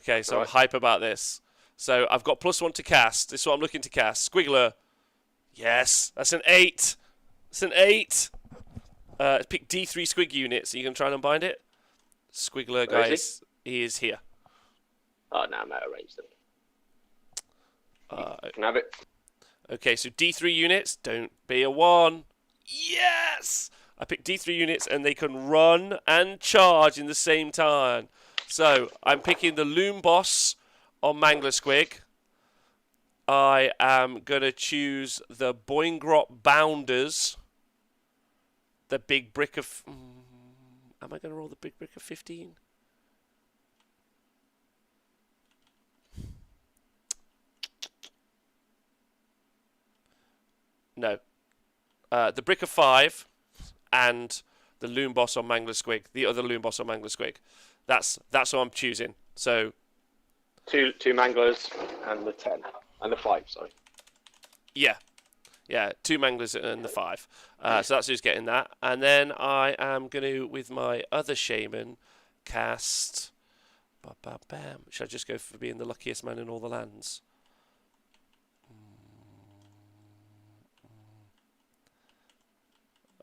Okay, so All I'm right. hype about this. So I've got +1 to cast. This is what I'm looking to cast. Squiggler. Yes, that's an 8. It's an 8. Pick D3 squig units. Are you going to try and unbind it? Squiggler, Where is he? guys, he is here. Oh, no, I'm out of range then. You Uh, can have it. okay, so D3 units. Don't be a 1. Yes! I picked D3 units and they can run and charge in the same time. So I'm picking the Loom Boss on Mangler Squig. I am going to choose the Boingrot Bounders. The big brick of... am I going to roll the big brick of 15? No. The brick of 5 and the Loom Boss on Mangler Squig. The other Loom Boss on Mangler Squig. That's what I'm choosing. So... Two manglers and the 10. And the 5, sorry. Yeah. Yeah, 2 Manglers and the 5. So that's who's getting that. And then I am going to, with my other Shaman, cast... Bam. Should I just go for being the luckiest man in all the lands?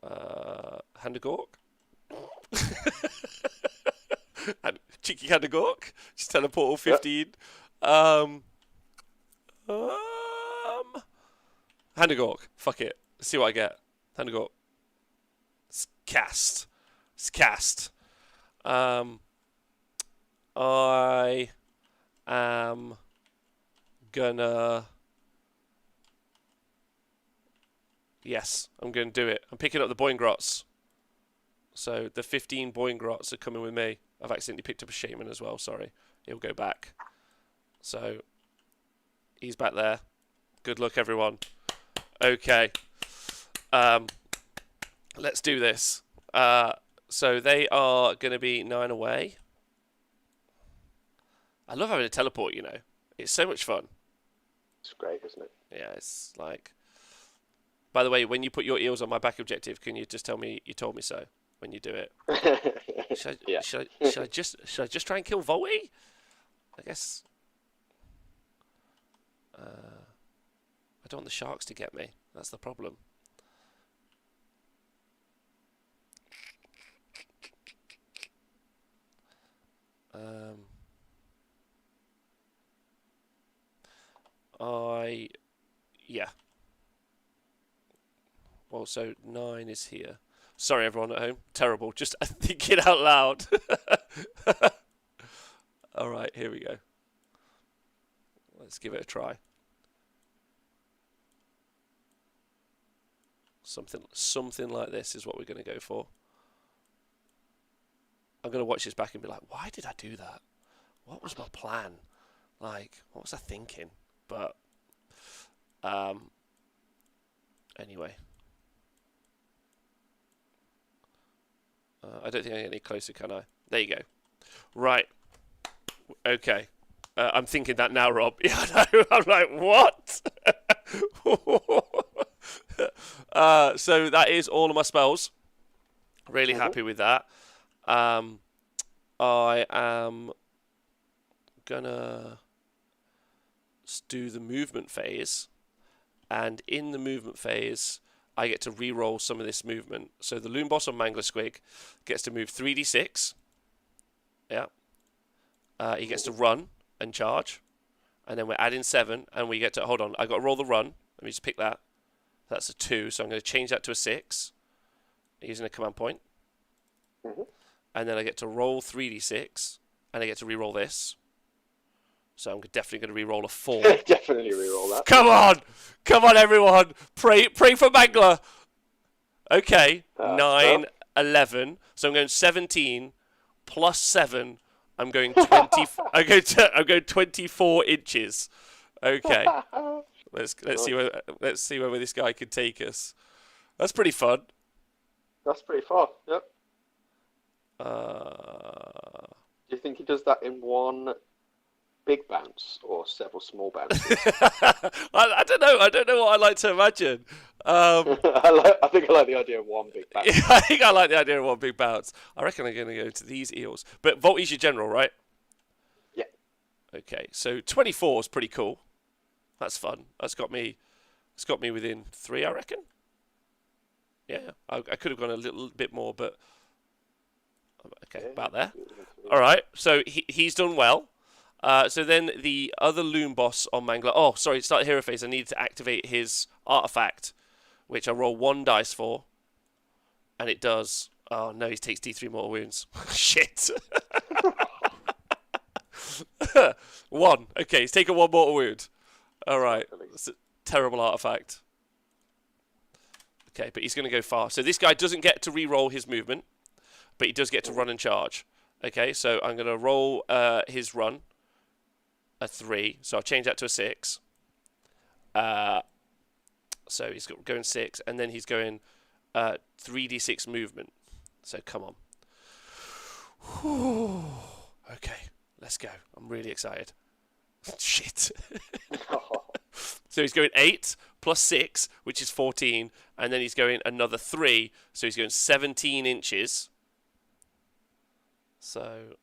Hand of Gork? Cheeky Hand of Gork? Just teleport all 15. Hand of Gork. Fuck it. Let's see what I get. Hand of Gork. It's cast. I am gonna... Yes, I'm going to do it. I'm picking up the Boingrots. So the 15 Boingrots are coming with me. I've accidentally picked up a Shaman as well, sorry. He'll go back. So, he's back there. Good luck, everyone. Okay. Let's do this. So they are going to be 9 away. I love having a teleport, you know. It's so much fun. It's great, isn't it? Yeah, it's like... By the way, when you put your eels on my back objective, can you just tell me you told me so when you do it? Should I just try and kill Volty? I guess... I don't want the sharks to get me. That's the problem. Yeah. Well, so 9 is here. Sorry, everyone at home. Terrible. Just thinking out loud. All right, here we go. Let's give it a try. Something like this is what we're going to go for. I'm going to watch this back and be like, why did I do that? What was my plan? Like, what was I thinking? But, anyway. I don't think I can get any closer, can I? There you go. Right. Okay. I'm thinking that now, Rob. Yeah, I know. I'm like, what? So that is all of my spells. Really happy with that. I am gonna do the movement phase, and in the movement phase, I get to re-roll some of this movement. So the Loom Boss on Mangler Squig gets to move 3d6. Yeah. He gets to run and charge, and then we're adding 7, and we get to hold on. I got to roll the run. Let me just pick that. That's a 2, so I'm going to change that to a 6 using a command point. And then I get to roll 3d6, and I get to re-roll this. So I'm definitely going to re-roll a 4. Definitely re-roll that. Come on, everyone! Pray for Mangler. Okay, 9, 11. So I'm going 17 plus 7. I'm going 20. I'm going 24 inches. Okay, let's see where this guy can take us. That's pretty fun. That's pretty far. Yep. Uh, Do you think he does that in one big bounce or several small bounces? I don't know. I don't know what I like to imagine. I think I like the idea of one big bounce. Yeah, I think I like the idea of one big bounce. I reckon I'm going to go to these eels. But Volty's your general, right? Yeah. Okay, so 24 is pretty cool. That's fun. That's got me. It's got me within 3, I reckon. Yeah, I could have gone a little bit more, but okay, Yeah, about there. yeah. All right, so he's done well. So then the other Loom boss on Mangler. Oh, sorry, start hero phase. I need to activate his artifact, which I roll 1 dice for, and it does. Oh no, he takes D3 mortal wounds. Shit. 1. Okay, he's taken 1 mortal wound. All right, that's a terrible artifact. Okay, but he's going to go far. So this guy doesn't get to re-roll his movement, but he does get to run and charge. Okay, so I'm going to roll his run a 3. So I'll change that to a 6. So he's going 6, and then he's going 3d6 movement. So come on. Whew. Okay, let's go. I'm really excited. Shit. So he's going 8 plus 6, which is 14, and then he's going another 3, so he's going 17 inches. So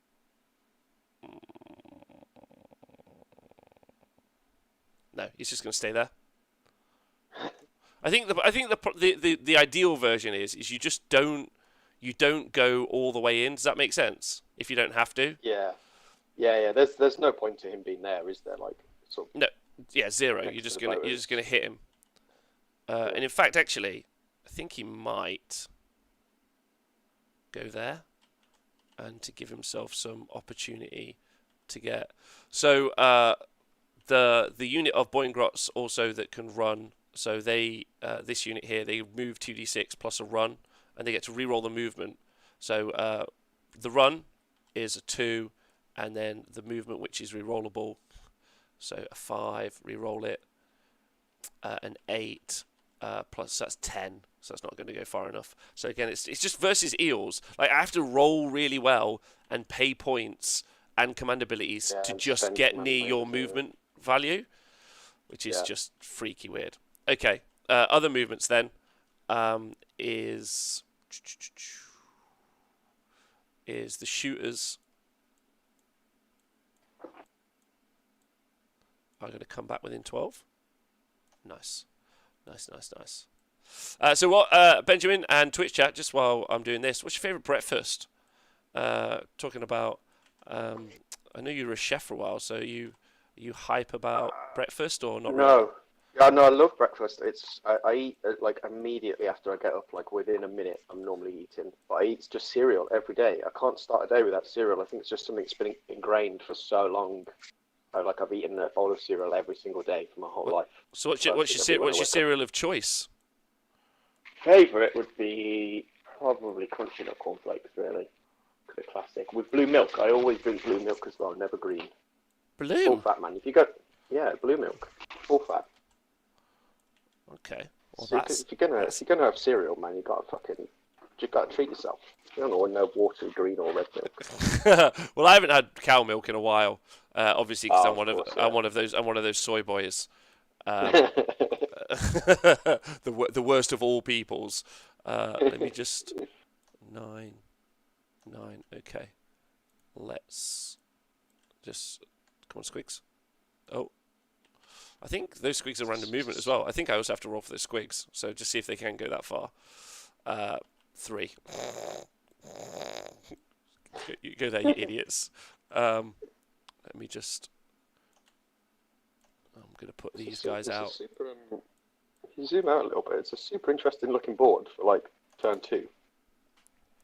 no, he's just going to stay there. I think the ideal version is you just don't go all the way in. Does that make sense? If you don't have to. Yeah, yeah. There's no point to him being there, is there? Like, sort of No, yeah, 0. next You're to just the gonna voters. hit him. And in fact, actually, I think he might go there, and to give himself some opportunity to get. So the unit of Boingrots also that can run. So they this unit here, they move 2d6 plus a run, and they get to reroll the movement. So the run is a 2, and then the movement, which is rerollable. So a 5, reroll it. An 8 plus that's 10. So that's not going to go far enough. So again, it's just versus Eels. Like I have to roll really well and pay points and command abilities to And just spend get command near your points, yeah. movement value, which is Yeah. just freaky weird. Okay, other movements then is the shooters are going to come back within 12. Nice. So what, Benjamin and Twitch chat, just while I'm doing this, what's your favourite breakfast? Talking about, I know you were a chef for a while, so you hype about breakfast or not really? No. Yeah, no, I love breakfast. I eat like immediately after I get up, like within a minute. I'm normally eating, but I eat just cereal every day. I can't start a day without cereal. I think it's just something that's been ingrained for so long. I've eaten a bowl of cereal every single day for my whole life. So what's your First thing I do when I wake up. cereal of choice? Favourite would be probably crunchy nut cornflakes, really. The classic. With blue milk. I always drink blue milk as well, never green. Full Blue. fat, man. If you go, yeah, blue milk. Full fat. Okay. Well, So if you're gonna have cereal, man, you gotta treat yourself. You don't want no watery green or red milk. Well, I haven't had cow milk in a while, obviously because Of course, yeah. I'm one of those soy boys. Um, the worst of all peoples. Let me just 9. Okay, let's just come on, Squigs. Oh, I think those Squigs are random movement as well. I think I also have to roll for those Squigs, so just see if they can go that far. 3. You go there, you idiots. Let me just. I'm gonna put these guys out. If you zoom out a little bit, it's a super interesting looking board for like turn 2.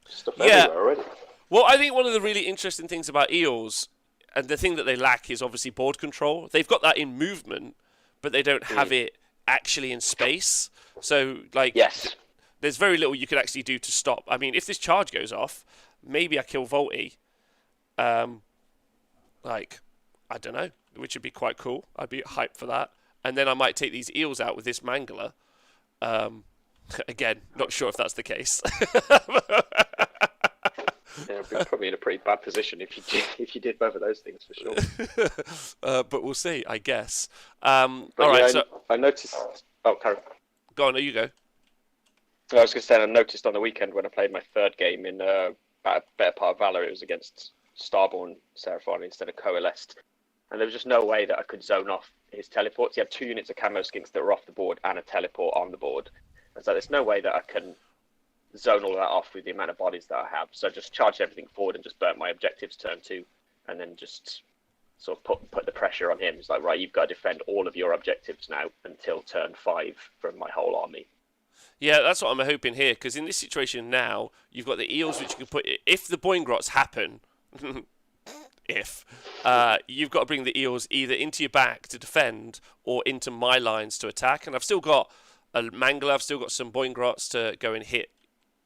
Stuff everywhere already. Well, I think one of the really interesting things about Eels, and the thing that they lack, is obviously board control. They've got that in movement, but they don't have it actually in space. So, like, Yes. there's very little you could actually do to stop. I mean, if this charge goes off, maybe I kill Volty. Like, I don't know, which would be quite cool. I'd be hyped for that. And then I might take these Eels out with this Mangler. Again, not sure if that's the case. Yeah, probably in a pretty bad position if you did both of those things for sure. But we'll see, I guess. But all right, yeah, so I noticed. Oh, Karen. go on, you go. I was going to say, I noticed on the weekend when I played my third game in a better part of Valor, it was against Starborn Seraphon instead of Coalesced. and there was just no way that I could zone off his teleports. He had 2 units of camo skinks that were off the board and a teleport on the board, and so there's no way that I can zone all of that off with the amount of bodies that I have. So I just charged everything forward and just burnt my objectives turn 2, and then just sort of put the pressure on him. It's like, right, you've got to defend all of your objectives now until turn 5 from my whole army. Yeah, that's what I'm hoping here, because in this situation now, you've got the eels which you can put... If the Boingrots happen, you've got to bring the eels either into your back to defend or into my lines to attack. And I've still got a Mangler, I've still got some Boingrots to go and hit,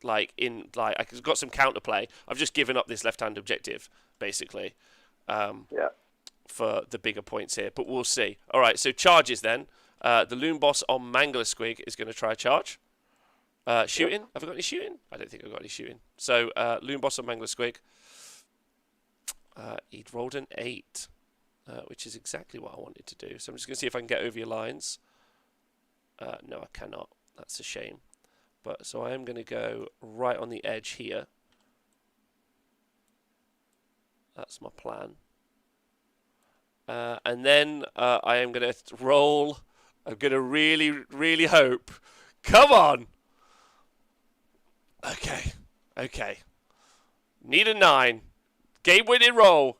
I've got some counterplay. I've just given up this left-hand objective, basically. For the bigger points here, but we'll see. All right, so charges then. The Loon Boss on Mangler Squig is going to try a charge. Shooting? Have I got any shooting? I don't think I've got any shooting. So, Loon Boss on Mangler Squig. He'd rolled an 8, which is exactly what I wanted to do. So I'm just going to see if I can get over your lines. No, I cannot. That's a shame. But so I am going to go right on the edge here. That's my plan. And then I am going to roll. I'm going to really, really hope. Come on! Okay. Need a 9. Game-winning roll.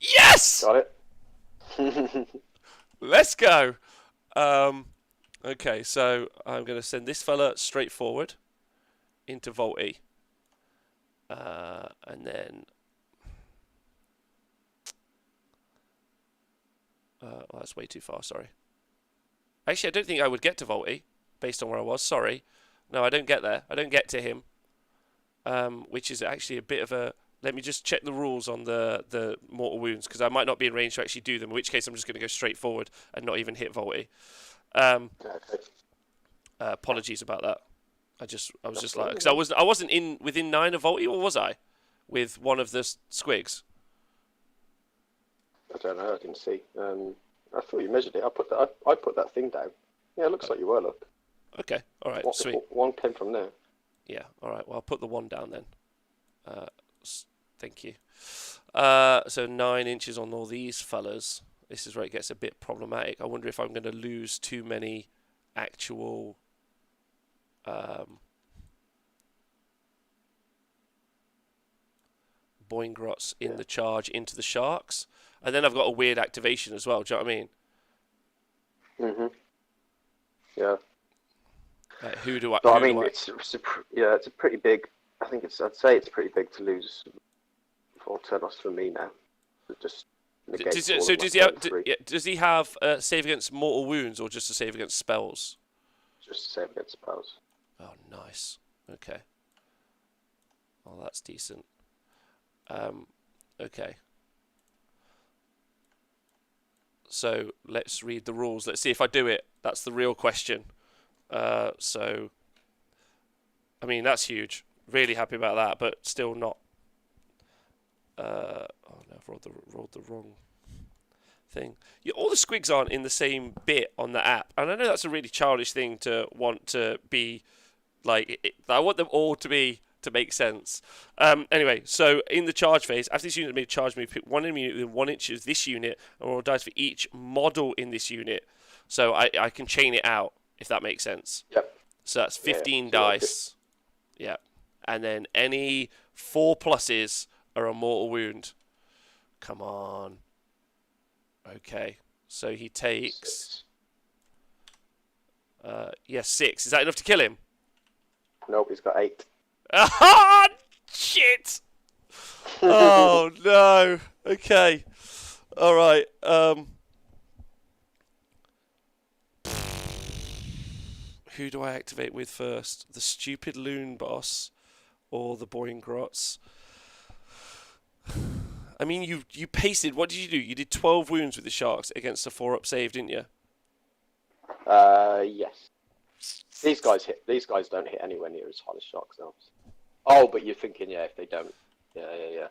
Yes! Got it. Let's go. Okay, so I'm going to send this fella straight forward into Volty. And then... well, that's way too far, sorry. Actually, I don't think I would get to Volty, based on where I was, sorry. No, I don't get there. I don't get to him. Which is actually a bit of a... Let me just check the rules on the mortal wounds, because I might not be in range to actually do them, in which case I'm just going to go straight forward and not even hit Volty. Apologies about that. I was just like... Because I wasn't within 9 of Volty, or was I? With one of the Squigs. I don't know. I didn't see. I thought you measured it. I put that thing down. Yeah, it looks like you were. Look. Okay. All right. Sweet. One came from there. Yeah. All right. Well, I'll put the 1 down then. Thank you. So 9 inches on all these fellas. This is where it gets a bit problematic. I wonder if I'm going to lose too many actual. Boingrots in the charge into the sharks. And then I've got a weird activation as well. Do you know what I mean? Yeah. Who do I? So, it's a pretty big. I'd say it's pretty big to lose 4 turn-offs for me now. Just does he have a save against mortal wounds or just a save against spells? Just a save against spells. Oh, nice. Okay. Oh, that's decent. Okay. So let's read the rules. Let's see if I do it. That's the real question. So, I mean, that's huge. Really happy about that, but still not. Oh no, I've rolled the wrong thing. Yeah, all the squigs aren't in the same bit on the app, and I know that's a really childish thing to want to be. Like, I want them all to make sense. Anyway, so in the charge phase, after this unit made a charge move, pick one enemy unit within 1 inch of this unit, and roll dice for each model in this unit. So I can chain it out, if that makes sense. Yep. So that's 15 dice. Yeah. And then any 4 pluses are a mortal wound. Come on. Okay. So he takes... 6. Is that enough to kill him? Nope, he's got 8. Ah, shit! Oh no. Okay. All right. Who do I activate with first? The stupid loon boss or the Boingrots? I mean, you pasted. What did you do? You did 12 wounds with the sharks against a 4-up save, didn't you? Yes. These guys don't hit anywhere near as hard as sharks themselves. Oh, but you're thinking, if they don't. Yeah.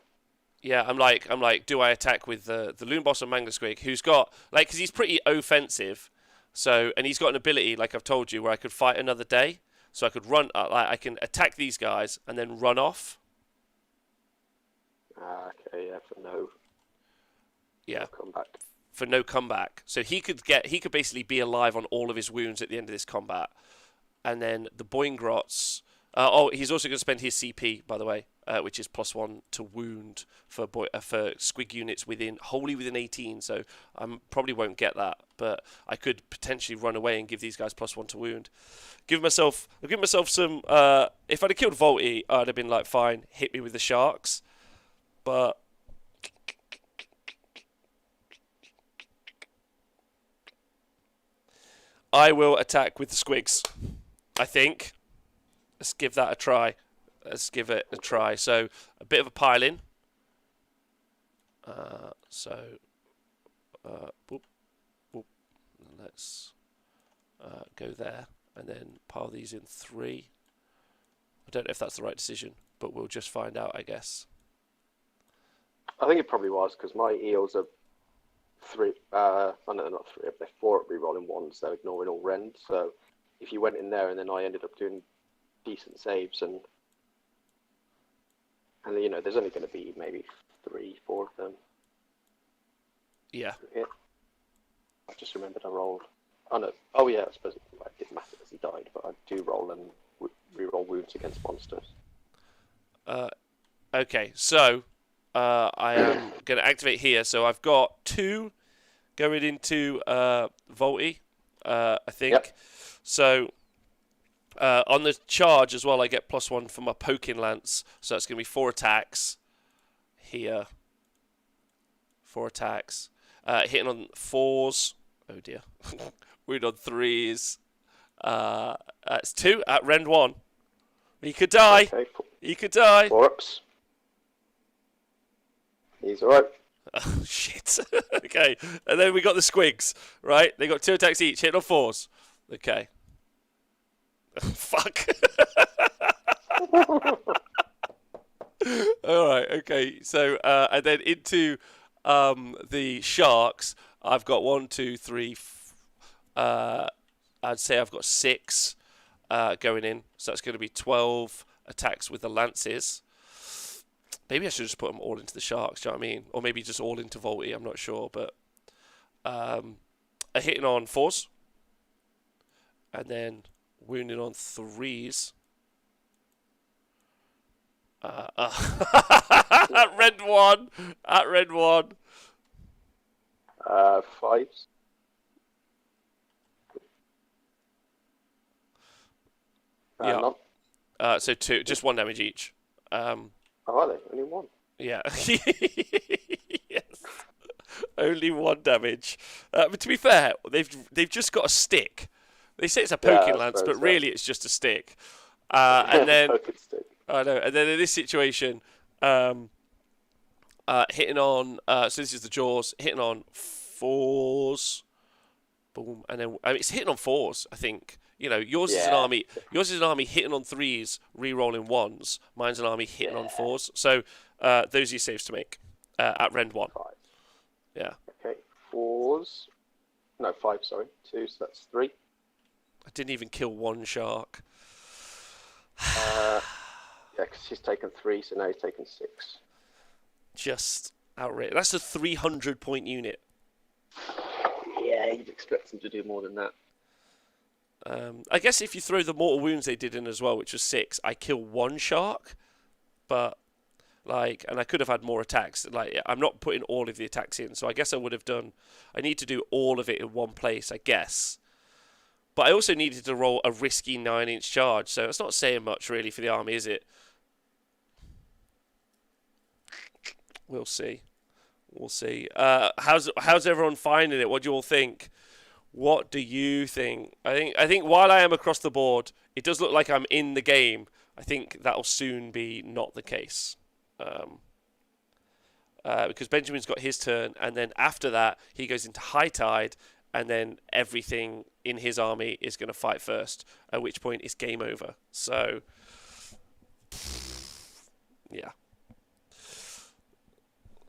Yeah, I'm like, do I attack with the Loon Boss or Mangler Squig, who's got, because he's pretty offensive, so, and he's got an ability, like I've told you, where I could fight another day, so I could run, I can attack these guys and then run off. Okay, yeah, for no. Yeah. Comeback. For no comeback. So he could basically be alive on all of his wounds at the end of this combat. And then the Boingrots. He's also going to spend his CP, by the way, which is +1 to wound for Squig units wholly within 18. So I probably won't get that, but I could potentially run away and give these guys +1 to wound. Give myself some. If I'd have killed Volty, I'd have been like, fine, hit me with the sharks. But I will attack with the Squigs, I think. Let's give that a try. So, a bit of a pile-in. Boop, boop. Let's go there. And then pile these in 3. I don't know if that's the right decision, but we'll just find out, I guess. I think it probably was, because my Eels are 3. Oh no, not 3. They're 4 at rerolling 1s. They're ignoring all rend. So if you went in there and then I ended up doing decent saves, and there's only going to be maybe 3, 4 of them. Yeah. I just remembered I rolled. Oh no. Oh yeah, I suppose it didn't matter as he died, but I do roll and reroll wounds against monsters. Okay, so I am going to activate here. So I've got 2 going into Volty, I think. Yep. So on the charge as well, I get +1 for my poking lance. So that's going to be 4 attacks here. 4 attacks. Hitting on 4s. Oh dear. Wound on 3s. It's 2 at rend 1. He could die. Okay, He could die. 4 ups. He's alright. Oh, shit. Okay. And then we got the Squigs, right? They got 2 attacks each, hitting on 4s. Okay. Fuck. Alright, okay. So, and then into the Sharks, I've got 1, 2, 3, I'd say I've got 6 going in. So that's going to be 12 attacks with the Lances. Maybe I should just put them all into the Sharks, do you know what I mean? Or maybe just all into Volty, I'm not sure. But a hitting on 4s. And then wounding on 3s. At red 1. At red 1. 5s. Yeah. None. So 2, just 1 damage each. Oh, are they? Only 1. Yeah. Yes. Only 1 damage. But to be fair, they've just got a stick. They say it's a poking lance, but really it's just a stick. And then I know. And then in this situation, hitting on. So this is the jaws. Hitting on 4s. Boom. And then it's hitting on 4s. I think. Yours is an army. Yours is an army hitting on 3s, re-rolling 1s. Mine's an army hitting on 4s. So those are your saves to make at rend 1. 5. Yeah. Okay. 4s. No, 5. Sorry. 2. So that's 3. I didn't even kill 1 shark. Yeah, because he's taken 3, so now he's taken 6. Just outrageous. That's a 300-point unit. Yeah, you'd expect him to do more than that. I guess if you throw the mortal wounds they did in as well, which was 6, I kill 1 shark, but and I could have had more attacks. I'm not putting all of the attacks in, so I guess I would have done. I need to do all of it in one place, I guess. But I also needed to roll a risky 9-inch charge, so it's not saying much really for the army, is it? We'll see. We'll see. How's everyone finding it? What do you all think? What do you think? I think while I am across the board, it does look like I'm in the game. I think that'll soon be not the case. Because Benjamin's got his turn, and then after that, he goes into high tide, and then everything in his army is going to fight first, at which point it's game over. So, yeah.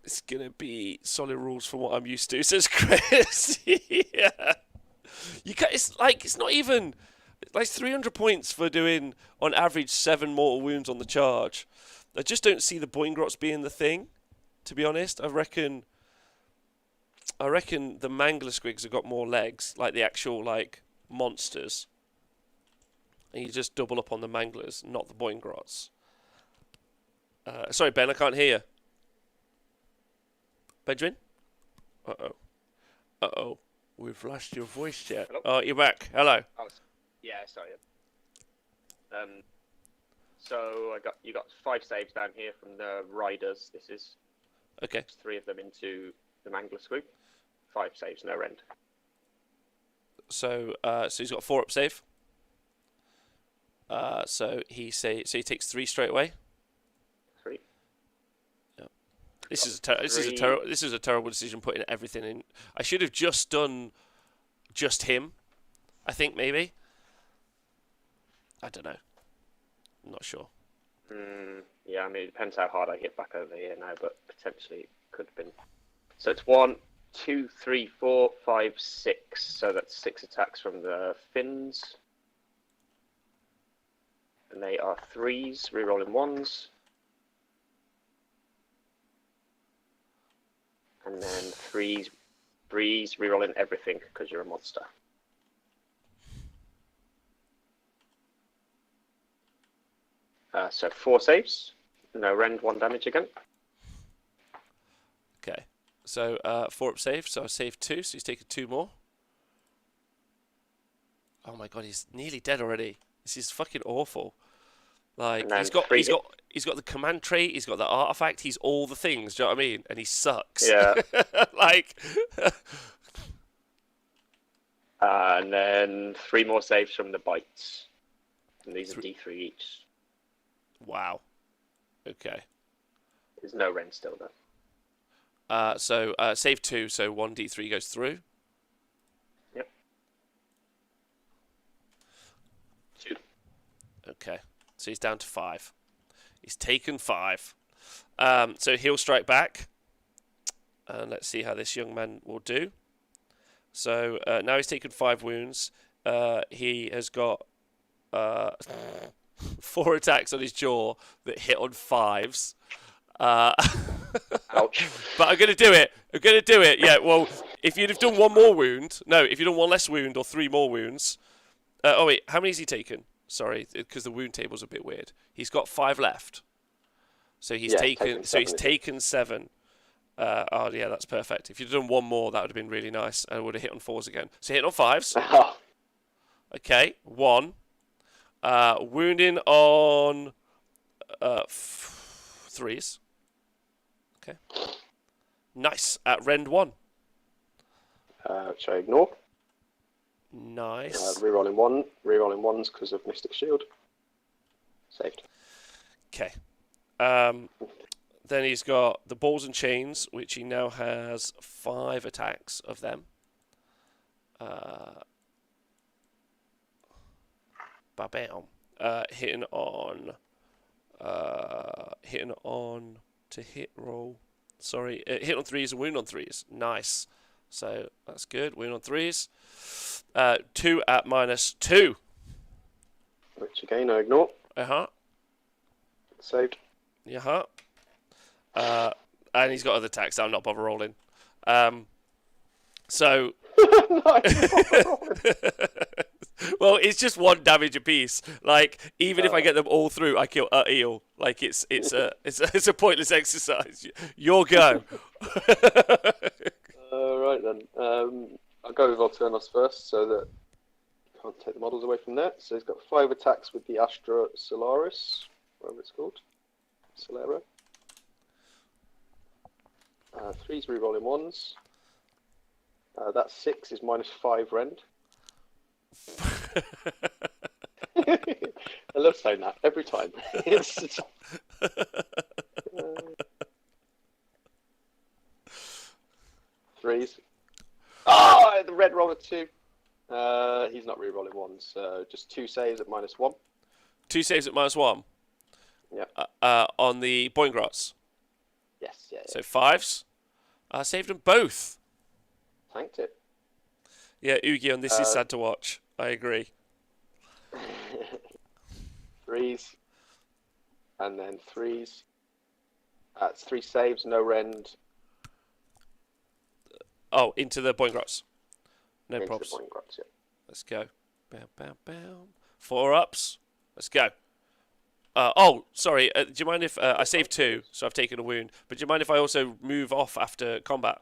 It's going to be solid rules from what I'm used to, says Chris. Yeah. It's not even... Like 300 points for doing, on average, 7 mortal wounds on the charge. I just don't see the Boingrots being the thing, to be honest. I reckon I reckon the Mangler Squigs have got more legs, like the actual like monsters. And you just double up on the Manglers, not the Boingrots. Sorry, Ben, I can't hear you. Benjamin? Uh-oh. Uh-oh. We've lost your voice yet. Hello? Oh, you're back. Hello. Oh, yeah, sorry. So you got 5 saves down here from the Riders. This is Okay. 3 of them into the Mangler Squig. 5 saves, no rend. So he's got a 4-up save. So he takes 3 straight away. 3. This is a terrible decision putting everything in. I should have just done just him. I think maybe. I don't know. I'm not sure. Yeah, I mean, it depends how hard I hit back over here now, but potentially it could have been. So it's 1, 2, 3, 4, 5, 6. So that's 6 attacks from the Finns. And they are 3s, rerolling 1s. And then 3s, rerolling everything because you're a monster. So 4 saves, no rend, 1 damage again. Okay. So 4-up save. So I saved 2. So he's taken 2 more. Oh my god, he's nearly dead already. This is fucking awful. Like he's got the command trait. He's got the artifact. He's all the things. Do you know what I mean? And he sucks. Yeah. Like. And then 3 more saves from the bites. And these are D3 each. Wow. Okay. There's no rend still though. So save 2, so 1d3 goes through. Yep. 2. Okay. So he's down to 5. He's taken 5. So he'll strike back. And let's see how this young man will do. So now he's taken 5 wounds. He has got 4 attacks on his jaw that hit on 5s. Ouch. But I'm going to do it. Yeah, well, if you'd have done 1 more wound. No, if you'd done 1 less wound or 3 more wounds. Oh, wait. How many has he taken? Sorry, because the wound table's a bit weird. He's got 5 left. So he's taken 7. Oh, yeah, that's perfect. If you'd done 1 more, that would have been really nice. And it would have hit on 4s again. So hit on 5s. Okay, 1. Wounding on 3s. Okay. Nice. At rend 1. Which I ignore. Nice. Rerolling 1s because of Mystic Shield. Saved. Okay. Then he's got the balls and chains, which he now has 5 attacks of them. Ba-bam. Hitting on to hit roll. Sorry, hit on 3s and wound on 3s. Nice. So that's good. Wound on 3s. 2 at -2. Which again I ignore. Saved. And he's got other attacks that I'm not bother rolling. So. Well, it's just 1 damage apiece. Like, even if I get them all through, I kill a eel. Like, it's a pointless exercise. Your go. Right then. I'll go with Volturnos first, so that you can't take the models away from that. So he's got 5 attacks with the Astra Solaris, whatever it's called, Solera. 3's rerolling 1s. That 6 is -5 rend. I love saying that every time. Threes. Oh, the red roller 2. He's not re-rolling 1s, so just 2 saves at -1. 2 saves at -1. Yeah. On the Boingrots. Yes. Yeah. So 5s. I saved them both. Tanked it. Yeah, Ugion, this is sad to watch. I agree. 3s. And then 3s. It's 3 saves, no rend. Oh, into the Boingrots. No into props. the point grabs, yeah. Let's go. Bam, bam, bam. 4 ups. Let's go. Oh, sorry. Do you mind if I saved 2, so I've taken a wound? But do you mind if I also move off after combat?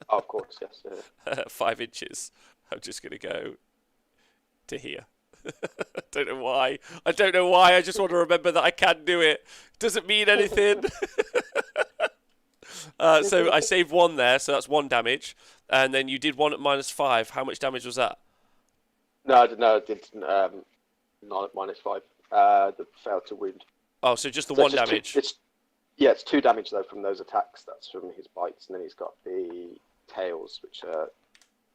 Oh, of course, yes. 5 inches. I'm just gonna go to here. Don't know why. I don't know why. I just want to remember that I can do it. Doesn't mean anything. So I saved 1 there, so that's 1 damage. And then you did 1 at -5. How much damage was that? No, I did not at -5. The failed to wound. Oh, so just the So 1 it's just damage. it's 2 damage though from those attacks. That's from his bites, and then he's got the tails, which are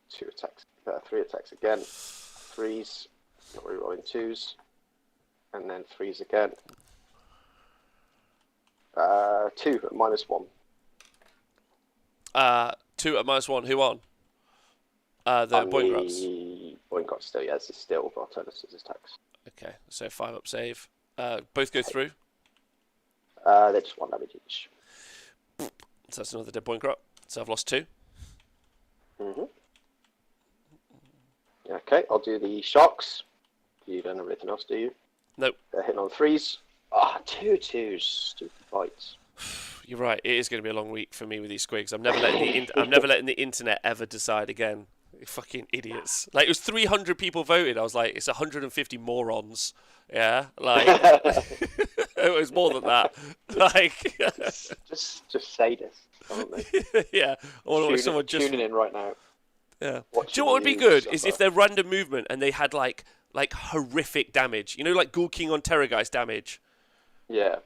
2 attacks, 3 attacks again, 3s, not rerolling 2s, and then 3s again. 2 at -1. 2 at -1. Who on? The Boingrots. The Boingrots still, yes, it's still Vartonus' attacks. Okay, so 5 up save. Both go through. They're just 1 damage each. So that's another dead Boingrot. So I've lost 2. Okay, I'll do the sharks. You don't have anything else, do you? Nope. They're hitting on 3s. 2 2s. Stupid bites. You're right. It is going to be a long week for me with these Squigs. I'm never letting the internet ever decide again. You fucking idiots. Like, it was 300 people voted. I was like, it's 150 morons. Yeah, like it was more than that. Like, just sadists, aren't they? yeah. Or someone just tuning in right now. Yeah. Do Watching you know what would be you good suffer. is if they're random movement and they had like horrific damage. You know, like Ghoul King on Terrorgeist damage. Yeah.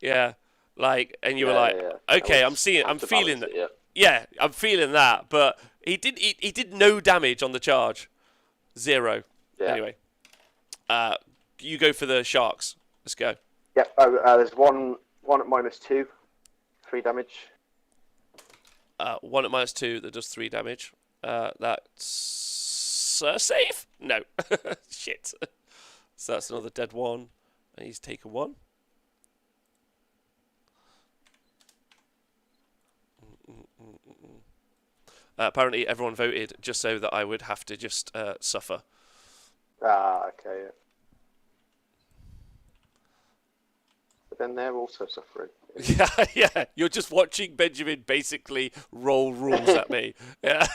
Yeah. Like, and you were Yeah, like, yeah. okay, I'm feeling that. Yeah, I'm feeling that. But he did no damage on the charge, 0. Yeah. Anyway, you go for the sharks. Let's go. Yep. There's one at -2, 3 damage. 1 at -2 that does 3 damage. That's safe? No. Shit. So that's another dead 1. And he's taken 1. Apparently everyone voted just so that I would have to just suffer. Okay. Yeah. But then they're also suffering. Yeah. You're just watching Benjamin basically roll rules at me. Yeah.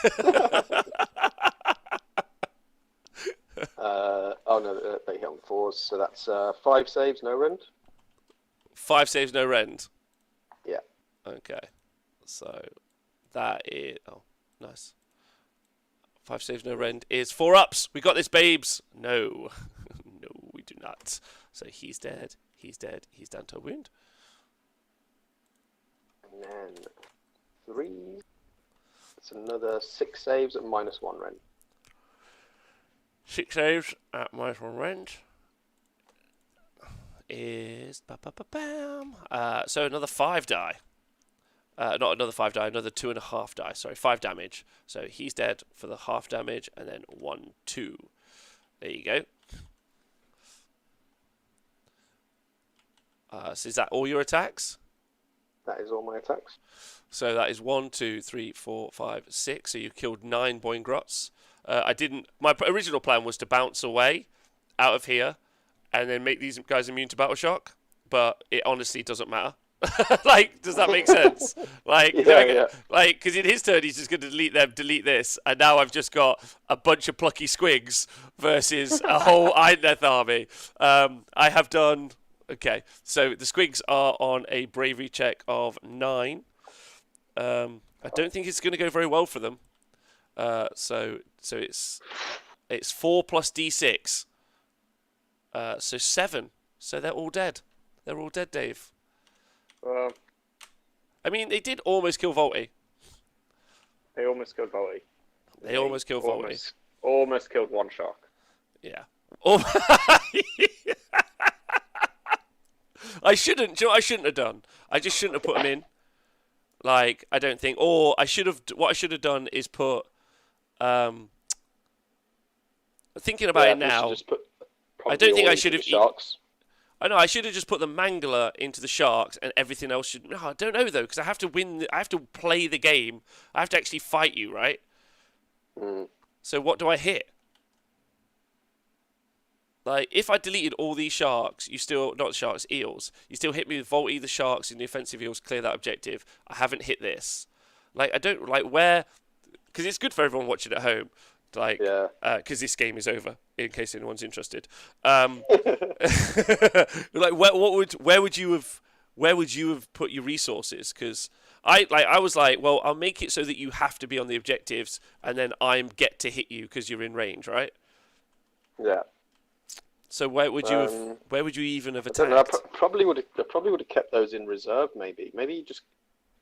Oh no, they hit on 4s, so that's 5 saves, no rend. 5 saves, no rend. Yeah. Okay. So that is... Oh, nice. 5 saves, no rend is 4 ups. We got this, babes. No. No, we do not. So he's dead. He's dead. He's down to a wound. And then 3. It's another 6 saves at -1 rend. 6 saves at -1 rend is... Bam. So another 5 die. Not another 5 die, another 2.5 die. Sorry, 5 damage. So he's dead for the half damage, and then 1, 2. There you go. So is that all your attacks? That is all my attacks. So that is 1, 2, 3, 4, 5, 6. So you've killed 9 Boingrots. I didn't. My original plan was to bounce away out of here, and then make these guys immune to battle shock. But it honestly doesn't matter. Like, does that make sense? Like, Yeah. like, because in his turn he's just going to delete this, and now I've just got a bunch of plucky Squigs versus a whole Eineth army. I have done. Okay, so the Squigs are on a bravery check of 9. I don't think it's going to go very well for them. So it's 4 plus D6. So 7. So they're all dead. They're all dead, Dave. I mean, they did almost kill Volty. They almost killed Volty. They almost killed Volty. Almost killed 1 shark. Yeah. Oh. I shouldn't. Do you know what I shouldn't have done? I just shouldn't have put them in. Like, I don't think. Or I should have. What I should have done is put. Thinking about it now. Just put I don't think I all should into have. the sharks. I know I should have just put the Mangler into the Sharks and everything else should. No, I don't know though because I have to win. I have to play the game. I have to actually fight you, right? Mm. So what do I hit? Like if I deleted all these Sharks, you still not Sharks, Eels. You still hit me with Volty the Sharks and the offensive Eels clear that objective. I haven't hit this. Like I don't like where because it's good for everyone watching at home. Like Yeah. because this game is over in case anyone's interested. Like where would you have put your resources? Because I was like, well, I'll make it so that you have to be on the objectives, and then I'm get to hit you because you're in range, right? Yeah. So where would you even have I don't know. attacked? I probably would have kept those in reserve. Maybe you just.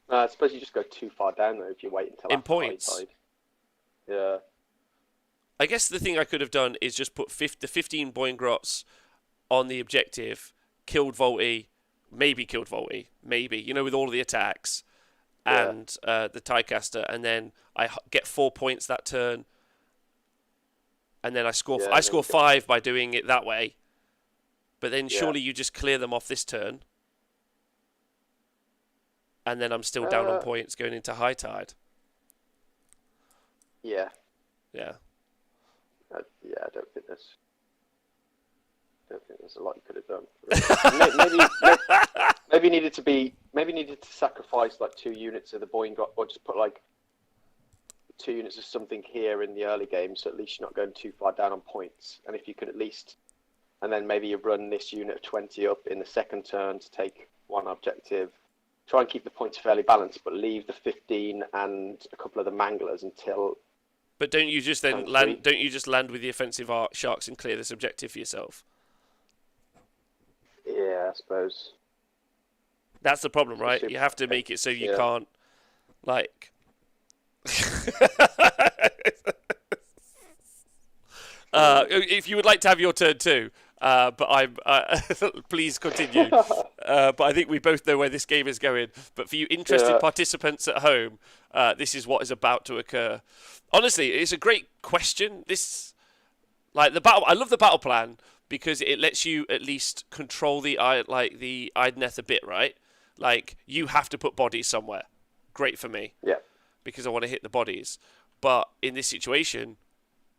I suppose you just go too far down though if you wait until In after points. high tide. Yeah. I guess the thing I could have done is just put the 15 Boingrots on the objective, killed Volty, maybe with all of the attacks, and the Tiecaster, and then I get 4 points that turn, and then I score 5 by doing it that way. But then surely you just clear them off this turn, and then I'm still down on points going into high tide. Yeah. Yeah. I don't think there's a lot you could have done. Maybe needed to sacrifice like 2 units of the Boingot, or just put like 2 units of something here in the early game, so at least you're not going too far down on points. And if you could at least, and then maybe you run this unit of 20 up in the second turn to take 1 objective. Try and keep the points fairly balanced, but leave the 15 and a couple of the Manglers until. But don't you just then land? Don't you just land with the offensive Sharks and clear this objective for yourself? Yeah, I suppose. That's the problem, right? You have to make it so you can't, like. If you would like to have your turn too, but I'm. Please continue. But I think we both know where this game is going. But for you interested participants at home, this is what is about to occur. Honestly, it's a great question. The battle. I love the battle plan because it lets you at least control the Idneth a bit, right? Like you have to put bodies somewhere. Great for me. Yeah. Because I want to hit the bodies, but in this situation,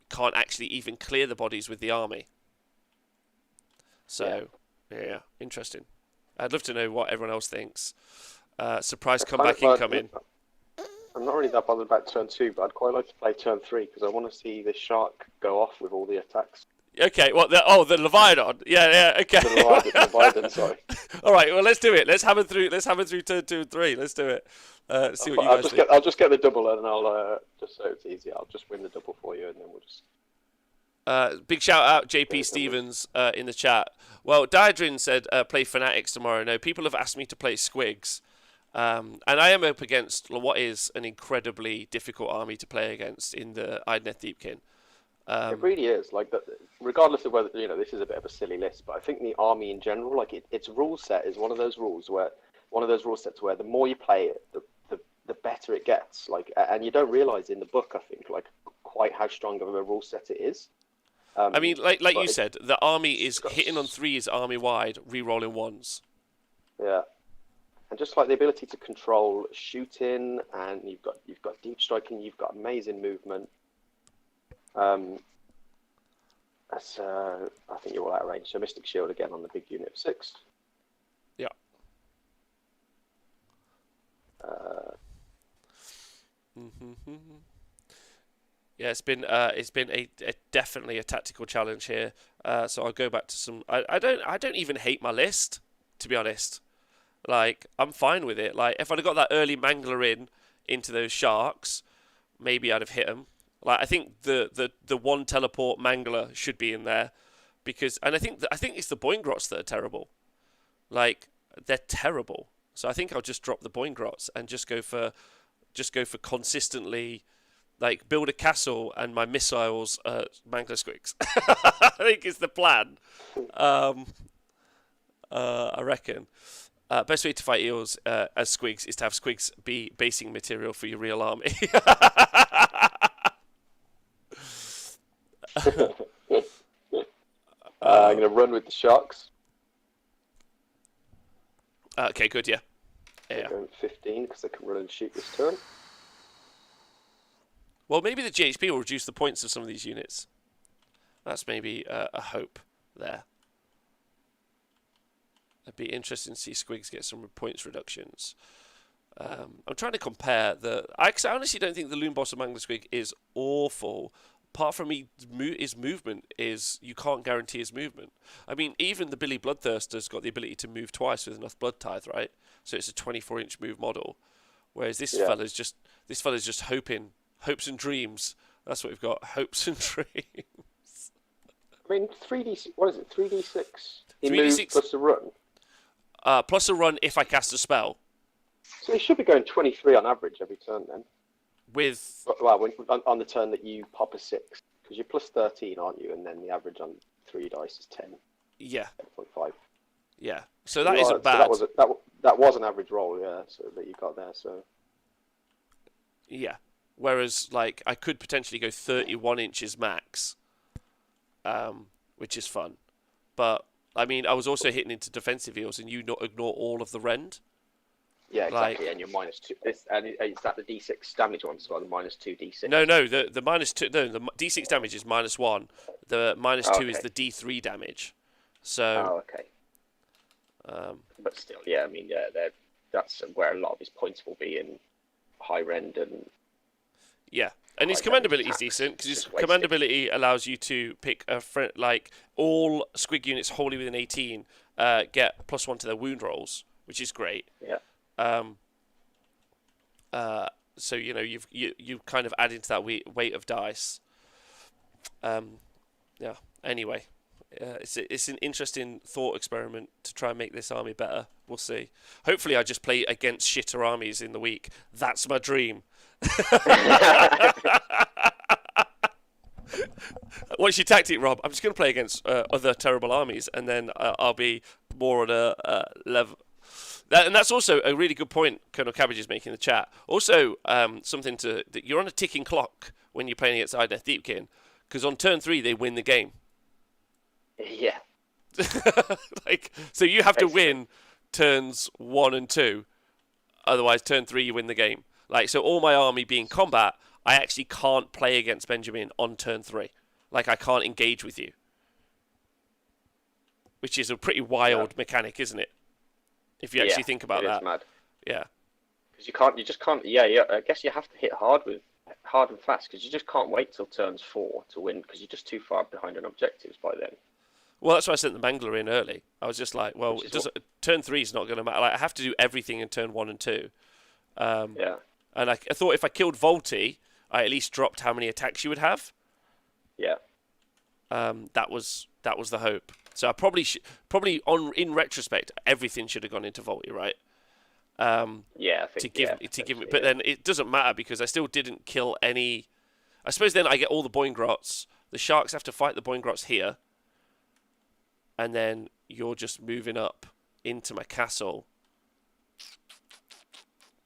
can't actually even clear the bodies with the army. So, yeah interesting. I'd love to know what everyone else thinks. Surprise comeback incoming. I'm not really that bothered about turn 2, but I'd quite like to play turn 3 because I want to see this shark go off with all the attacks. Okay, the Leviathan. Yeah, okay. The Leviathan, sorry. All right, well, let's do it. Let's hammer through turn 2 and 3. Let's do it. See what you guys think. I'll just get the double and I'll just so it's easy. I'll just win the double for you and then we'll just. Big shout out JP Stevens in the chat. Well, Diadrin said play Fanatics tomorrow. No, people have asked me to play Squigs. And I am up against what is an incredibly difficult army to play against in the Idneth Deepkin. It really is. Regardless of whether this is a bit of a silly list, but I think the army in general, its rule set is one of those rule sets where the more you play it, the better it gets. And you don't realize in the book, I think, quite how strong of a rule set it is. I mean, like you said, the army is hitting on 3s army wide, re-rolling 1s. Yeah. And just like the ability to control shooting, and you've got deep striking, you've got amazing movement. I think you're all out of range. So Mystic Shield again on the big unit of 6. Yeah. Yeah, it's been a definitely a tactical challenge here. So I'll go back to some. I don't even hate my list, to be honest. I'm fine with it. If I'd have got that early Mangler into those Sharks, maybe I'd have hit them. I think the 1 teleport Mangler should be in there, and I think it's the Boingrots that are terrible. They're terrible. So I think I'll just drop the Boingrots and just go for consistently, build a castle and my missiles Mangler Squigs. I think is the plan. I reckon. Best way to fight Eels as Squigs is to have Squigs be basing material for your real army. I'm going to run with the Sharks. Okay, good. Yeah. They're Yeah. going 15 because they can run and shoot this turn. Well, maybe the GHP will reduce the points of some of these units. That's maybe a hope there. It'd be interesting to see Squigs get some points reductions. I'm trying to compare I honestly don't think the Loon Boss of Mangler Squig is awful. Apart from his movement is, you can't guarantee his movement. I mean, even the Billy Bloodthirster's got the ability to move twice with enough blood tithe, right? So it's a 24-inch move model. Whereas this fella's just hopes and dreams. That's what we've got, hopes and dreams. I mean, 3D. What is it? 3d6. He 3d6 moves plus a run. Plus a run if I cast a spell. So he should be going 23 on average every turn then. With Well, on the turn that you pop a 6, because you're plus 13, aren't you? And then the average on 3 dice is 10. yeah, 10.5. yeah. So that isn't bad. So that was an average roll, yeah. So that you got there. So yeah. Whereas, like, I could potentially go 31 inches max, which is fun. But I mean, I was also hitting into defensive eels, and you not ignore all of the rend. yeah, exactly. Like, And you're -2. And is that the d6 damage one as well? The -2 d6. No, the -2. No, the d6 damage is -1. The -2 is okay. the d3 damage. So. Oh, okay. But still, yeah. I mean, yeah, that's where a lot of his points will be in high rend and. Yeah, and his High command damage ability is attacks, decent because his just wasted. command ability allows you to pick like all Squig units wholly within 18 get +1 to their wound rolls, which is great. Yeah. So you know you kind of add into that weight of dice. Yeah. Anyway, it's an interesting thought experiment to try and make this army better. We'll see. Hopefully, I just play against shitter armies in the week. That's my dream. What's your tactic, Rob? I'm just going to play against other terrible armies, and then I'll be more on a level. And that's also a really good point Colonel Cabbage is making in the chat. Also, something that you're on a ticking clock when you're playing against Ideth Deepkin, because on turn 3 they win the game. Yeah. So you have to win turns 1 and 2, otherwise turn 3 you win the game. So all my army being combat, I actually can't play against Benjamin on turn 3. I can't engage with you, which is a pretty wild mechanic, isn't it? If you actually think about that. It's mad. Yeah. Because you just can't. Yeah. I guess you have to hit hard and fast because you just can't wait till turns 4 to win because you're just too far behind on objectives by then. Well, that's why I sent the Mangler in early. I was just like, well, turn 3 is not going to matter. I have to do everything in turn 1 and 2. Yeah. And I thought if I killed Volty, I at least dropped how many attacks you would have. Yeah. That was the hope. So I probably in retrospect, everything should have gone into Volty, right? Yeah, I think to give me, but then it doesn't matter because I still didn't kill any. I suppose then I get all the Boingrots. The Sharks have to fight the Boingrots here, and then you're just moving up into my castle.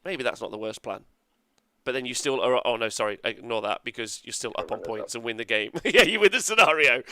Maybe that's not the worst plan. But then you still are. Oh no, sorry, ignore that because you're still up on points and win the game. Yeah, you win the scenario.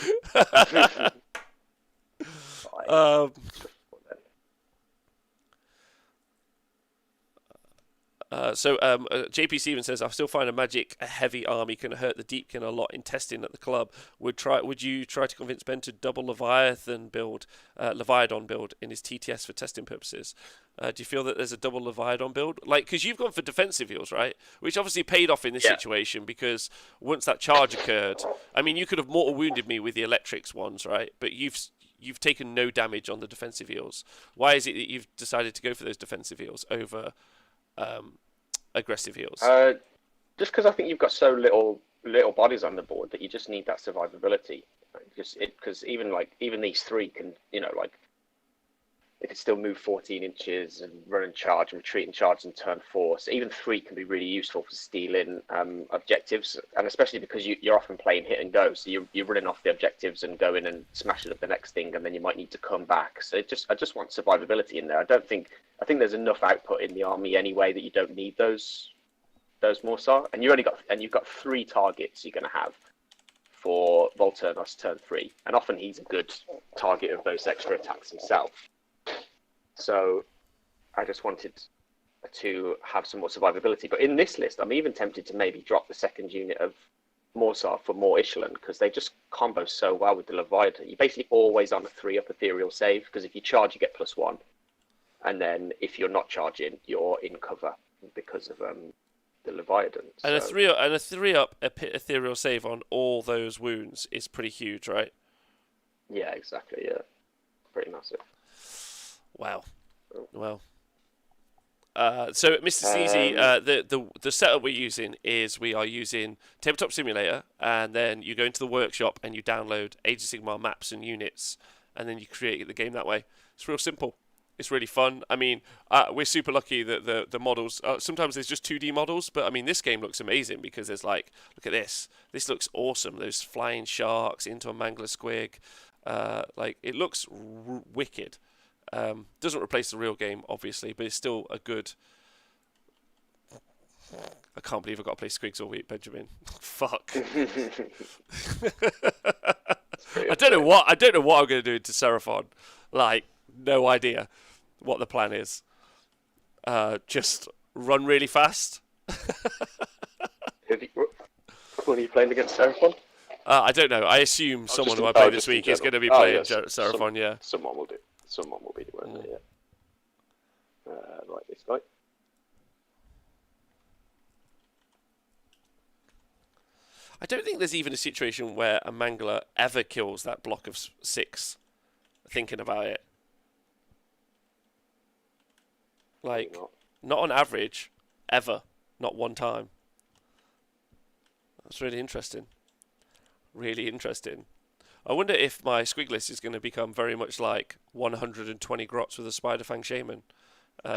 JP Stevens says, I still find a heavy army can hurt the Deepkin a lot in testing at the club. Would you try to convince Ben to double Leviathan build in his TTS for testing purposes? Do you feel that there's a double Leviathan build? Because you've gone for defensive heals, right? Which obviously paid off in this situation because once that charge occurred, I mean, you could have mortal wounded me with the electrics ones, right? But you've taken no damage on the defensive heals. Why is it that you've decided to go for those defensive heals over aggressive heals? Just because I think you've got so little bodies on the board that you just need that survivability. Because even these 3 can, they can still move 14 inches and run and charge and retreat and charge in turn 4. So even 3 can be really useful for stealing objectives, and especially because you're often playing hit and go. So you're running off the objectives and going and smashing up the next thing, and then you might need to come back. So I just want survivability in there. I think there's enough output in the army anyway that you don't need those Morsar. And you've got 3 targets you're going to have for Volturnos turn 3, and often he's a good target of those extra attacks himself. So I just wanted to have some more survivability. But in this list, I'm even tempted to maybe drop the second unit of Morsar for more Ishlan because they just combo so well with the Leviathan. You're basically always on a 3-up ethereal save because if you charge, you get +1, and then if you're not charging, you're in cover because of the Leviathan. And So, a 3-up ethereal save on all those wounds is pretty huge, right? yeah, exactly. Yeah, pretty massive. Wow. Well. So, Mr. Sneezy, the setup we're using is we are using Tabletop Simulator, and then you go into the workshop and you download Age of Sigmar maps and units, and then you create the game that way. It's real simple. It's really fun. I mean, we're super lucky that the models, sometimes there's just 2D models, but I mean, this game looks amazing because there's like, look at this. This looks awesome. Those flying sharks into a Mangler Squig. Like, it looks wicked. Doesn't replace the real game, obviously, but it's still a good. I can't believe I've got to play Squigs all week, Benjamin. Fuck. I don't know what I'm going to do to Seraphon. Like, no idea what the plan is. Just run really fast. When are you playing against Seraphon? I don't know. I assume someone who I play play this week is going to be playing Seraphon. Yeah. Someone will do. Someone will be doing it. Yeah. Right, this guy. I don't think there's even a situation where a Mangler ever kills that block of 6. Thinking about it. Like, not on average, ever. Not one time. That's really interesting. Really interesting. I wonder if my Squig list is going to become very much like 120 grots with a Spider Fang Shaman. By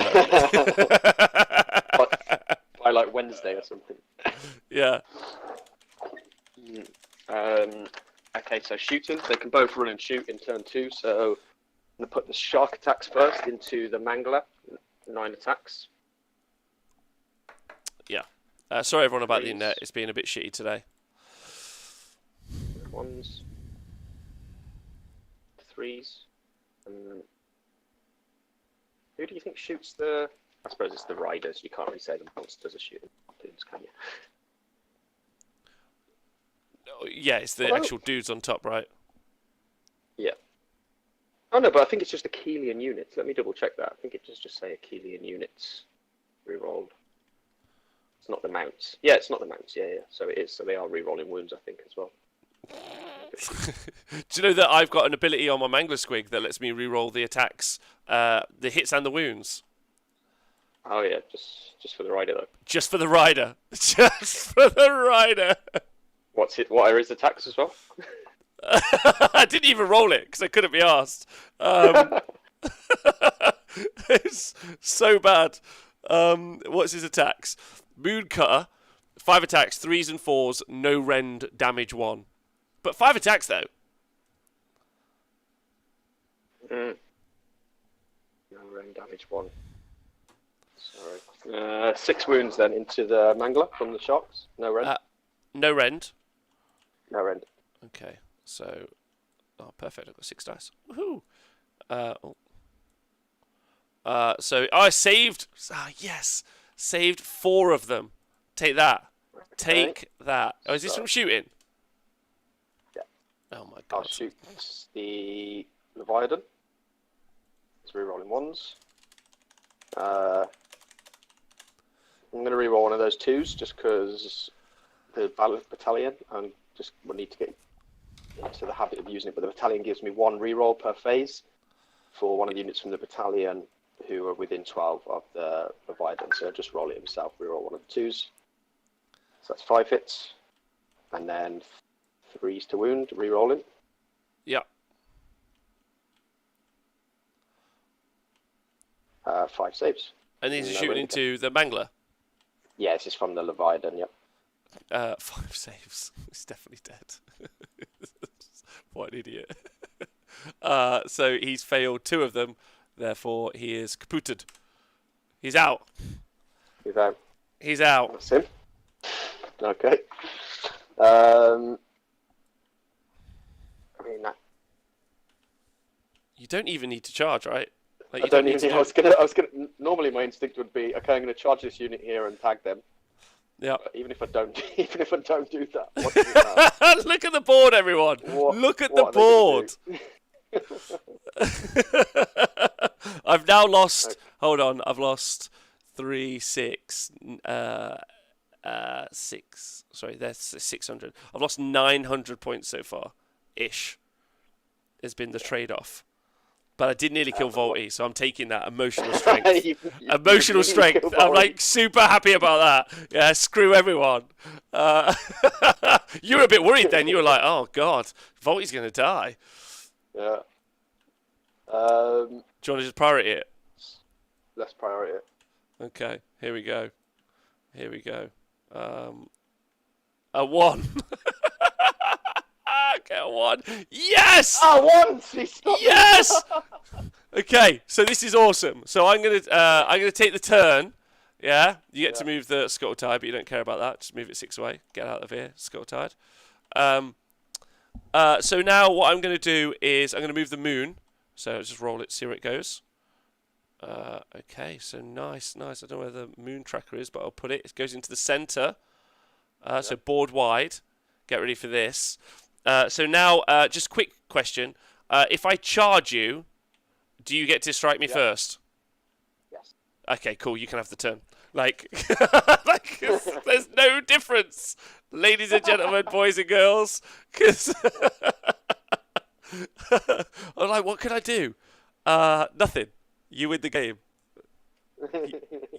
like Wednesday or something. Yeah. Okay, so shooters, they can both run and shoot in turn 2. So I'm going to put the shark attacks first into the Mangler. 9 attacks. Yeah. Sorry everyone about the internet. It's been a bit shitty today. 1s. 3s. Who do you think shoots the... I suppose it's the riders. You can't really say the monsters are shooting dudes, can you? Yeah, it's the actual dudes on top, right? Yeah. Oh no, but I think it's just Achillean units. Let me double check that. I think it does just say Achillean units rerolled. It's not the mounts. Yeah, it's not the mounts. Yeah. So it is. So they are rerolling wounds, I think, as well. Do you know that I've got an ability on my Mangler Squig that lets me reroll the attacks, the hits and the wounds? Oh yeah, just for the rider though. Just for the rider. Just for the rider. What are his attacks as well? I didn't even roll it because I couldn't be asked. It's so bad. What's his attacks? Moon Cutter, 5 attacks, 3s and 4s, no rend, damage 1. But 5 attacks though. No rend, damage 1. Sorry. 6 wounds then into the Mangler from the sharks. No rend. No rend. No rend. Okay, so... Oh, perfect, I've got 6 dice. Woohoo! So I saved... yes! Saved 4 of them. Take that. Take that. Oh, is this from shooting? Yeah. Oh my god. I'll shoot the Leviathan. It's rerolling 1s. I'm going to reroll one of those 2s just because the battalion, and just will need to get into the habit of using it. But the battalion gives me 1 reroll per phase for one of the units from the battalion who are within 12 of the Leviathan. So I'll just roll it himself, reroll one of the 2s. So that's 5 hits. And then 3s to wound, rerolling. Yeah. 5 saves. And these are shooting into the Mangler? Yeah, this is from the Leviathan, yep. 5 saves. He's definitely dead. What an idiot. So he's failed 2 of them. Therefore, he is kaputted. He's out. He's out. He's out. That's him. Okay. I mean, that... You don't even need to charge, right? Like, I you don't don't need even. to I was gonna. Normally, my instinct would be, okay, I'm gonna charge this unit here and tag them. Yeah. But even if I don't, do that, what does it matter? Look at the board, everyone. Look at the board. I've now lost. Okay. Hold on. I've lost 3, 6, 6. Sorry, that's 600. I've lost 900 points so far, ish. Has been the trade-off. But I did nearly kill Volty, so I'm taking that emotional strength. Emotional strength. I'm like super happy about that. Yeah, screw everyone. You were a bit worried then. You were like, oh god, Volty's gonna die. Yeah. Do you want to just priority it? Let's priority it. Okay, here we go. A 1. Get a 1. Yes! Once! He stopped. Yes! Okay, so this is awesome. So I'm gonna take the turn. Yeah, you get to move the Scuttle Tide, but you don't care about that. Just move it 6 away. Get out of here, Scuttle Tide. So now what I'm gonna do is I'm gonna move the moon. So just roll it, see where it goes. Okay, so nice. I don't know where the moon tracker is, but I'll put it. It goes into the center. So board wide. Get ready for this. So now, just quick question. If I charge you, do you get to strike me first? Yes. Okay, cool. You can have the turn. Like, there's no difference, ladies and gentlemen, boys and girls. Because I'm like, what can I do? Nothing. You win the game.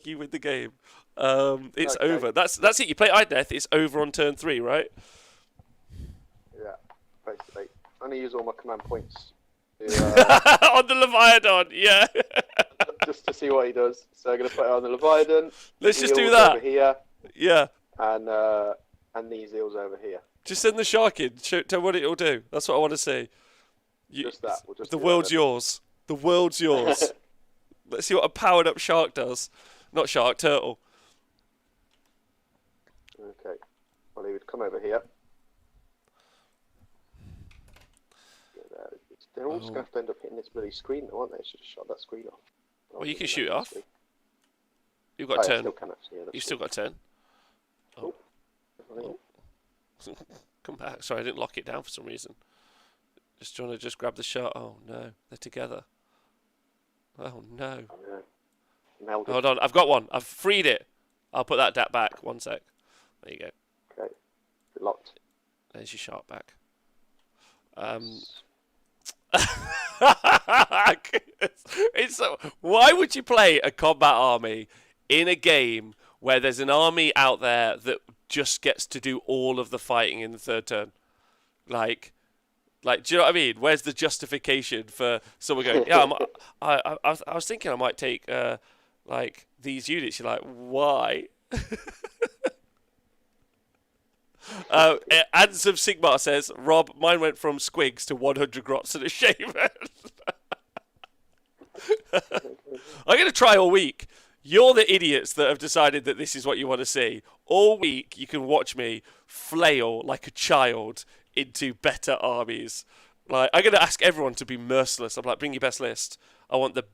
You win the game. It's over. That's it. You play Idneth. It's over on turn 3, right? Yeah, basically. I'm going to use all my command points on the Leviathan, yeah. just to see what he does. So I'm going to put it on the Leviathan. Let's just do Eels that. over here, Yeah. and these eels over here. Just send the shark in. Tell what it'll do. That's what I want to see. Just that. We'll just the world's yours. The world's yours. Let's see what a powered up shark does. Not shark, turtle. Okay. Well, he would come over here. They're all just going to have to end up hitting this bloody screen, aren't they? I should have shot that screen off. Well, you can shoot it off. You've got a turn. Still can, actually, yeah, You've still got a turn. Oh. Come back. Sorry, I didn't lock it down for some reason. Just trying to just grab the shot. Oh no, they're together. Oh no. Hold on, I've got one. I've freed it. I'll put that back. 1 sec. There you go. Okay. Locked. There's your shark back. Why would you play a combat army in a game where there's an army out there that just gets to do all of the fighting in the third turn? Like, do you know what I mean? Where's the justification for someone going, yeah, I was thinking I might take like these units. You're like, why? Ants of Sigmar says, Rob, mine went from Squigs to 100 grots and a shaman. I'm going to try all week. You're the idiots that have decided that this is what you want to see. All week, you can watch me flail like a child into better armies. Like, I'm going to ask everyone to be merciless. I'm like, bring your best list. I want the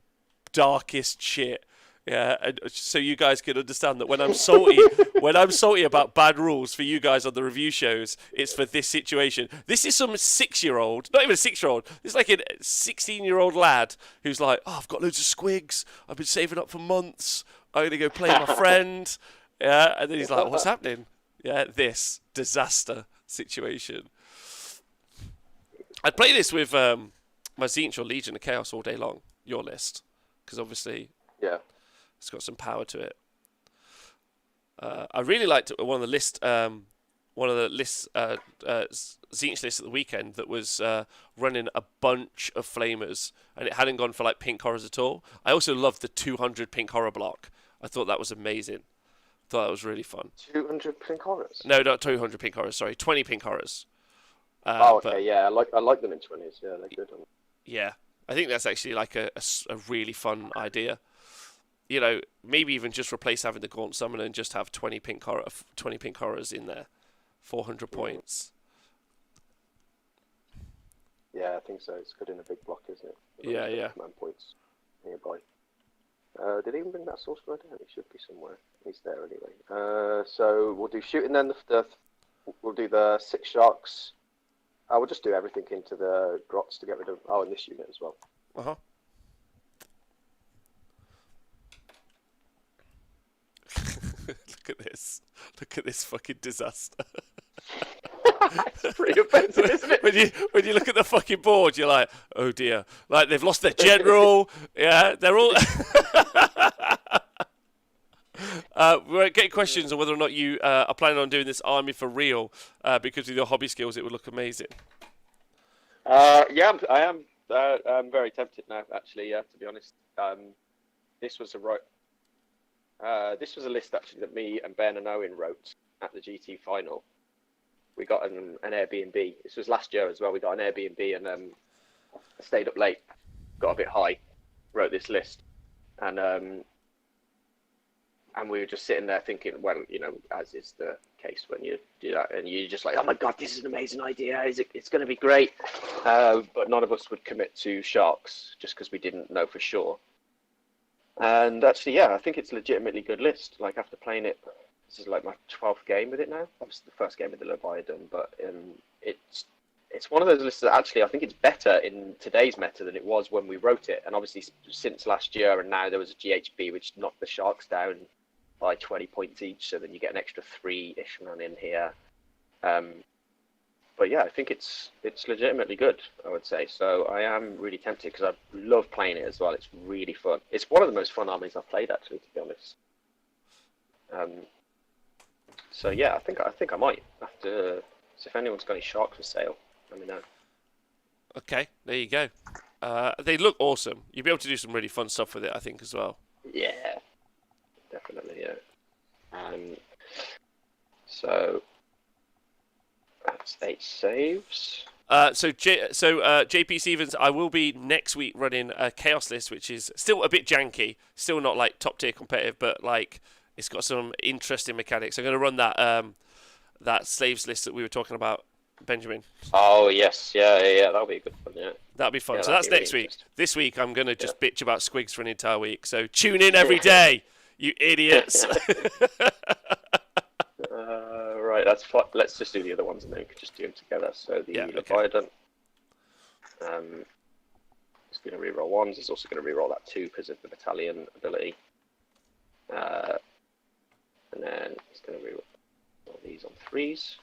darkest shit. Yeah, and so you guys can understand that when I'm salty about bad rules for you guys on the review shows, it's for this situation. This is some 6-year-old, not even a 6-year-old. This is like a 16-year-old lad who's like, oh, I've got loads of squigs. I've been saving up for months. I'm going to go play my friend. Yeah, and then he's like, what's happening? Yeah, this disaster situation. I'd play this with my Tzeentch or Legion of Chaos all day long, your list, because obviously... Yeah. It's got some power to it. I really liked one of the lists Tzeentch lists at the weekend that was running a bunch of flamers, and it hadn't gone for like pink horrors at all. I also loved the 200 pink horror block. I thought that was amazing. Thought that was really fun. 200 pink horrors? No, not 200 pink horrors. Sorry, 20 pink horrors. Okay, yeah, I like them in 20s. Yeah, they're good. Yeah, I think that's actually like a really fun idea. You know, maybe even just replace having the Gaunt Summon and just have 20 pink horrors in there. 400 points. Yeah, I think so. It's good in a big block, isn't it? Yeah. Command points. nearby. Did he even bring that source grid down? He should be somewhere. He's there anyway. So we'll do shooting then. We'll do the 6 sharks. We'll just do everything into the grots to get rid of. Oh, and this unit as well. Look at this. Look at this fucking disaster. It's pretty offensive, isn't it? When you look at the fucking board, you're like, oh dear. Like, they've lost their general. Yeah, they're all... We're getting questions on whether or not you are planning on doing this army for real, because with your hobby skills, it would look amazing. Yeah, I am. I'm very tempted now, actually, to be honest. This was a list, actually, that me and Ben and Owen wrote at the GT final. We got an Airbnb. This was last year as well. We got an Airbnb and I stayed up late, got a bit high, wrote this list, and we were just sitting there thinking, well, you know, as is the case when you do that, and you're just like, oh my god, this is an amazing idea. It's going to be great, but none of us would commit to sharks just because we didn't know for sure. And actually, yeah, I think it's a legitimately good list. Like, after playing it, this is like my 12th game with it now. Obviously, the first game with the Leviathan, but it's one of those lists that actually I think it's better in today's meta than it was when we wrote it. And obviously, since last year and now, there was a GHB which knocked the sharks down by 20 points each, so then you get an extra 3-ish man in here. But yeah, I think it's legitimately good, I would say. So I am really tempted because I love playing it as well. It's really fun. It's one of the most fun armies I've played, actually, to be honest. So yeah, I think I might have to. So if anyone's got any sharks for sale, let me know. Okay, there you go. They look awesome. You'll be able to do some really fun stuff with it, I think, as well. Yeah, definitely. Yeah. So that's 8 saves. So JP Stevens, I will be next week running a Chaos list, which is still a bit janky, still not like top tier competitive, but like it's got some interesting mechanics. I'm going to run that slaves list that we were talking about, Benjamin. Oh yes, yeah, that'll be a good one. Yeah, that'll be fun. Yeah, so that's really next week. This week I'm going to just bitch about Squigs for an entire week. So tune in every day, you idiots. Right, that's fine. Let's just do the other ones and then we can just do them together. So the Leviathan, it's going to reroll 1s. It's also going to reroll that 2 because of the battalion ability. And then it's going to reroll all these on 3s.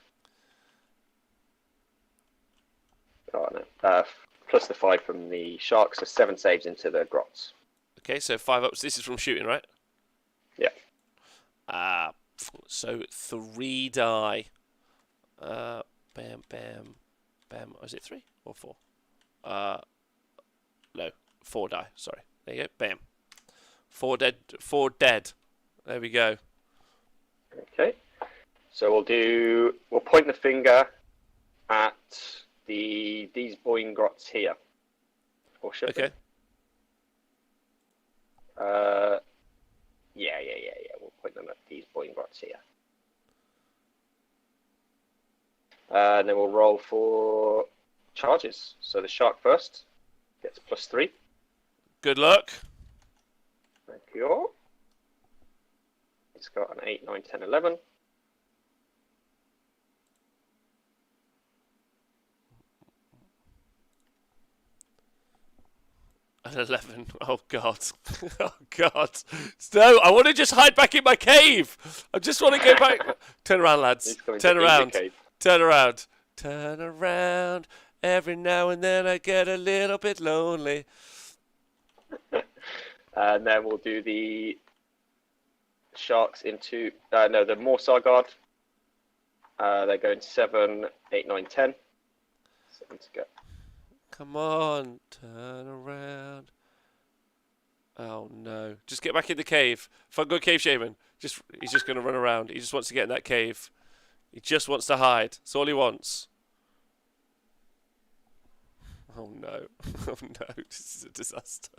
Oh no! Plus the 5 from the sharks, so 7 saves into the grots. Okay, so 5 ups. This is from shooting, right? Yeah. So 3 die. Bam, bam, bam. Is it 3 or 4? No, 4 die. Sorry. There you go. Bam. 4 dead. 4 dead. There we go. Okay. So we'll point the finger at these boing grots here. Or should okay. Yeah. We'll point them at these boing grots here. And then we'll roll for charges. So the shark first gets +3. Good luck. Thank you. It's got an 8, 9, 10, 11. An 11. Oh, God. Oh, God. No, I want to just hide back in my cave. I just want to go back. Turn around, lads. Turn around. Turn around. Turn around. Every now and then I get a little bit lonely. And then we'll do the sharks into... no, the Morsar Guard. They're going 7, 8, 9, 10. 7 to go. Come on, turn around. Oh no. Just get back in the cave. Fun good cave shaman. He's just gonna run around. He just wants to get in that cave. He just wants to hide. That's all he wants. Oh no. Oh no. This is a disaster.